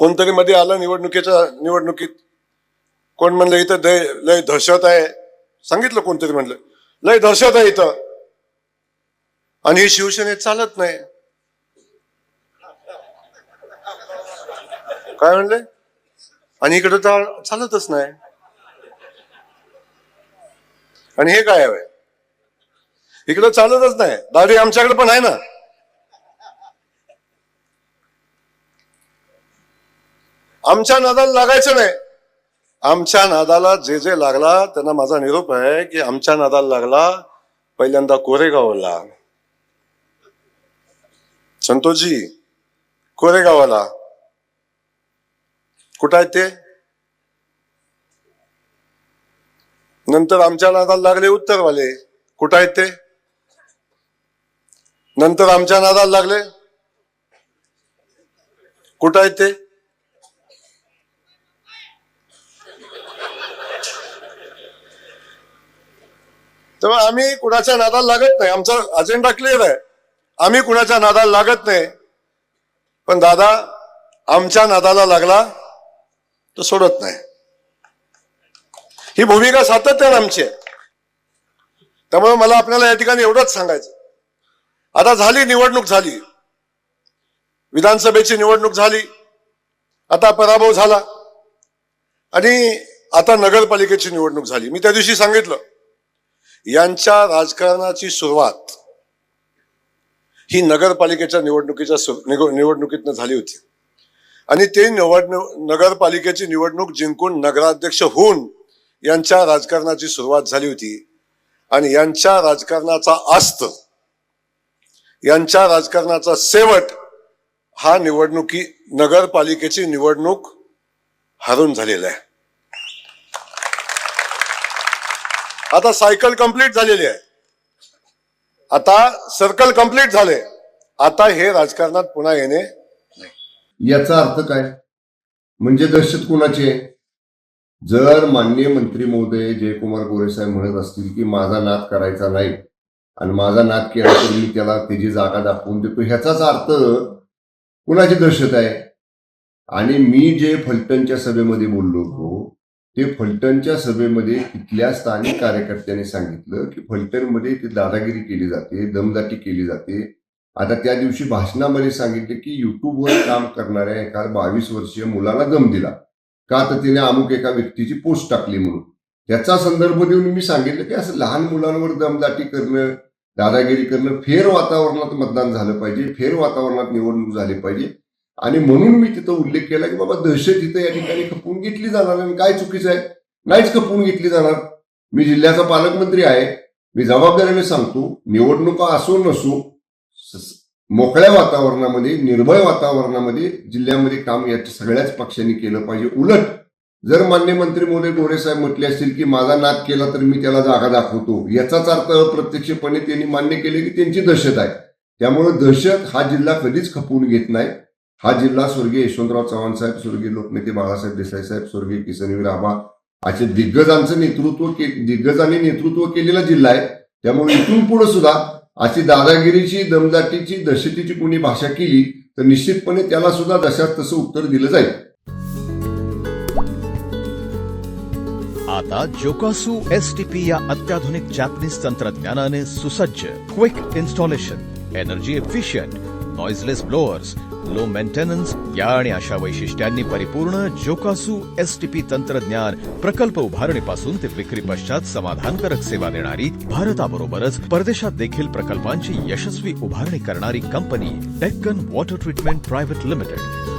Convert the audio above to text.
कोणतरी मध्ये आलं निवडणुकीत, कोण म्हणलं इथं लय दहशत आहे, सांगितलं कोणतरी म्हणलं लय दहशत आहे इथं, आणि ही शिवसेनेत चालत नाही. काय म्हणले? आणि इकडे तर चालतच नाही. आणि हे काय आहे? इकडे चालतच नाही. दाढी आमच्याकडे पण आहे ना. आमच्या नादाला लागायचं नाही. आमच्या नादाला जे जे लागला त्यांना माझा निरोप आहे की आमच्या नादाला लागला पहिल्यांदा कोरेगावला, संतोषजी कोरेगावाला. कुठं आहेत ते? नंतर आमच्या नादाला लागले उत्तरवाले. कुठं आहेत ते? नंतर आमच्या नादाला लागले. कुठं आहेत ते? तेव्हा आम्ही कुणाच्या नादाला लागत नाही. आमचा अजेंडा क्लिअर आहे. आम्ही कुणाच्या नादाला लागत नाही. पण दादा आमच्या नादाला लागला तर सोडत नाही. ही भूमिका सातत्याने आमची आहे. त्यामुळे मला आपल्याला या ठिकाणी एवढंच सांगायचं, आता झाली निवडणूक, झाली विधानसभेची निवडणूक झाली, आता पराभव झाला, आणि आता नगरपालिकेची निवडणूक झाली. मी त्या दिवशी सांगितलं यांच्या राजकारणाची सुरुवात ही नगरपालिकेच्या निवडणुकीतनं झाली होती. आणि ते नगरपालिकेची निवडणूक जिंकून नगराध्यक्ष होऊन यांच्या राजकारणाची सुरुवात झाली होती. आणि यांच्या राजकारणाचा अस्त, यांच्या राजकारणाचा शेवट हा नगरपालिकेची निवडणूक हारून झालेला आहे. आता सायकल कंप्लीट झालेली आहे. आता सर्कल कंप्लीट झाले. आता हे राजकारणात पुन्हा येणे नाही. याचा अर्थ काय? म्हणजे दहशत कुणाची आहे? जर माननीय मंत्री महोदय जयकुमार गोरे साहेब म्हणत असतील की माझा नाद करायचा नाही आणि माझा नाद केला तर मी त्याला त्याची जागा दाखवून देतो, ह्याचाच अर्थ कुणाची दहशत आहे? आणि मी जे फलटणच्या सभेमध्ये बोललो होतो ते फलटणच्या सभेमध्ये तिथल्या स्थानिक कार्यकर्त्यांनी सांगितलं की फलटणमध्ये ती दादागिरी केली जाते, दमदाटी केली जाते. आता त्या दिवशी भाषणामध्ये सांगितले की युट्यूबवर काम करणाऱ्या एका 22 वर्षीय मुलाला दम दिला का तर तिने अमुक एका व्यक्तीची पोस्ट टाकली म्हणून. त्याचा संदर्भ देऊन मी सांगितलं की असं लहान मुलांवर दमदाटी करणं, दादागिरी करणं, फेर वातावरणात मतदान झालं पाहिजे, फेर वातावरणात निवडणूक झाली पाहिजे. आणि म्हणून मी तिथं उल्लेख केला की बाबा दहशत इथं या ठिकाणी खपवून घेतली जाणार नाही. काय चुकीचं आहे? नाहीच खपवून घेतली जाणार. मी जिल्ह्याचा पालकमंत्री आहे. मी जबाबदारीने सांगतो, निवडणुका असो नसो मोकळ्या वातावरणामध्ये, निर्भय वातावरणामध्ये जिल्ह्यामध्ये काम या सगळ्याच पक्षांनी केलं पाहिजे. उलट जर मान्य मंत्री महोदय गोरे साहेब म्हटले असतील की माझा नाद केला तर मी त्याला जागा दाखवतो, याचाच अर्थ अप्रत्यक्षपणे त्यांनी मान्य केले की त्यांची दहशत आहे. त्यामुळे दहशत हा जिल्हा कधीच खपवून घेत नाही. हा जिल्हा स्वर्गीय यशवंतराव चव्हाण साहेब, स्वर्गीय लोकनेते बाळासाहेब देसाई साहेब, स्वर्गीय किसनवीर आबा असे दिग्गजांनी नेतृत्व केलेला जिल्हा आहे. त्यामुळे इथून पुढे सुद्धा अशी दादागिरीची, दमदाटीची, दहशतीची कोणी भाषा केली तर निश्चितपणे त्याला सुद्धा जशाच तसं उत्तर दिलं जाईल. आता जोकासू STP या अत्याधुनिक जॅपनीज तंत्रज्ञानाने सुसज्ज, quick installation, energy efficient, noiseless blowers, low maintenance या आणि अशा वैशिष्ट्यांनी परिपूर्ण जोकासू STP तंत्रज्ञान प्रकल्प उभारणीपासून ते विक्री पश्चात समाधानकारक सेवा देणारी, भारताबरोबरच परदेशात देखील प्रकल्पांची यशस्वी उभारणी करणारी company Deccan water treatment private limited.